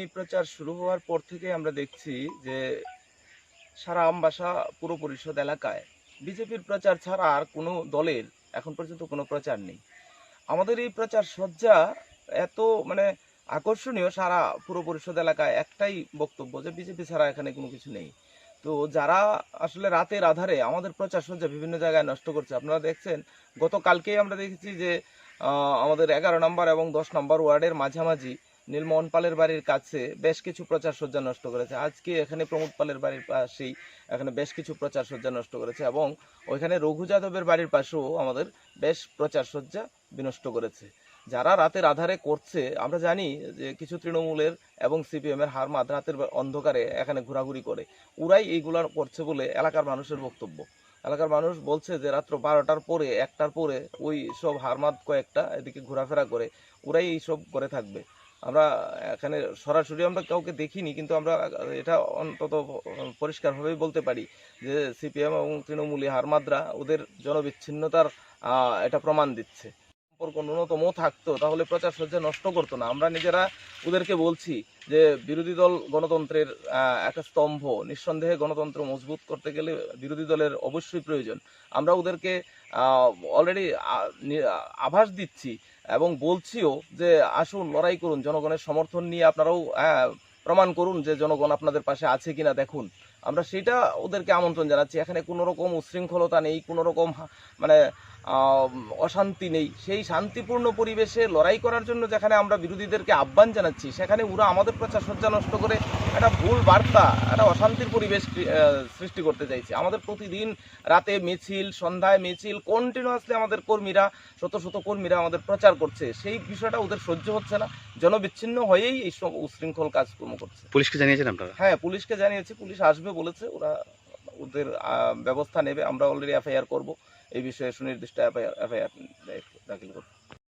এই প্রচার শুরু হওয়ার পর থেকে আমরা দেখছি যে সারা আমবাসা পুর পরিষদ এলাকায় বিজেপির প্রচার ছাড়া আর কোনো দলের এখন পর্যন্ত কোনো প্রচার নেই। আমাদের এই প্রচার সজ্জা এত মানে আকর্ষণীয়, সারা পুর পরিষদ এলাকায় একটাই বক্তব্য যে বিজেপি ছাড়া এখানে কোনো কিছু নেই। তো যারা আসলে রাতের আধারে আমাদের প্রচার সজ্জা বিভিন্ন জায়গায় নষ্ট করছে, আপনারা দেখছেন গতকালকেই আমরা দেখেছি যে আমাদের 11 নম্বর এবং 10 নম্বর ওয়ার্ডের মাঝামাঝি নীলমোহন পালের বাড়ির কাছে বেশ কিছু প্রচার সজ্জা নষ্ট করেছে। আজকে এখানে প্রমোদ পালের বাড়ির পাশেই এখানে বেশ কিছু প্রচার সজ্জা নষ্ট করেছে এবং ওইখানে রঘু যাদবের বাড়ির পাশেও আমাদের বেশ প্রচার সজ্জা বিনষ্ট করেছে। যারা রাতের আধারে করছে, আমরা জানি যে কিছু তৃণমূলের এবং সিপিএম এর হারমাদ রাতের অন্ধকারে এখানে ঘোরাঘুরি করে, ওরাই এইগুলা করছে বলে এলাকার মানুষের বক্তব্য। এলাকার মানুষ বলছে যে রাত্র 12টার পরে 1টার পরে ওই সব হারমাদ কয়েকটা এদিকে ঘোরাফেরা করে, ওরাই এইসব করে থাকবে। আমরা এখানে সরাসরি আমরা কাউকে দেখিনি, কিন্তু আমরা এটা অন্তত পরিষ্কারভাবেই বলতে পারি যে সিপিএম এবং তৃণমূলী হারমাদরা ওদের জনবিচ্ছিন্নতার এটা প্রমাণ দিচ্ছে। সম্পর্ক ন্যূনতম থাকতো তাহলে প্রচার সজ্জা নষ্ট করতো না। আমরা নিজেরা ওদেরকে বলছি যে বিরোধী দল গণতন্ত্রের একটা স্তম্ভ, নিঃসন্দেহে গণতন্ত্র মজবুত করতে গেলে বিরোধী দলের অবশ্যই প্রয়োজন। আমরা ওদেরকে অলরেডি আভাস দিচ্ছি এবং বলছিও যে আসুন লড়াই করুন, জনগণের সমর্থন নিয়ে আপনারাও প্রমাণ করুন যে জনগণ আপনাদের পাশে আছে কিনা দেখুন। আমরা সেটা ওদেরকে আমন্ত্রণ জানাচ্ছি। এখানে কোনো রকম উচ্ছৃঙ্খলতা নেই, কোনো রকম মানে অশান্তি নেই। সেই শান্তিপূর্ণ পরিবেশে লড়াই করার জন্য যেখানে আমরা বিরোধীদেরকে আহ্বান জানাচ্ছি, সেখানে ওরা আমাদের প্রচার সজ্জা নষ্ট করে একটা ভুল বার্তা, একটা অশান্তির পরিবেশ সৃষ্টি করতে চাইছে। আমাদের প্রতিদিন রাতে মিছিল, সন্ধ্যায় মিছিল, কন্টিনিউয়াসলি আমাদের কর্মীরা, শত শত কর্মীরা আমাদের প্রচার করছে। সেই বিষয়টা ওদের সহ্য হচ্ছে না, জনবিচ্ছিন্ন হয়েই এইসব উচ্ছৃঙ্খল কাজকর্ম করছে। পুলিশকে জানিয়েছেন আপনারা? হ্যাঁ, পুলিশকে জানিয়েছি, পুলিশ আসবে বলেছে, ওরা ওদের ব্যবস্থা নেবে। আমরা অলরেডি এফআইআর করব, এই বিষয়ে সুনির্দিষ্ট এফআইআর দাখিল করব।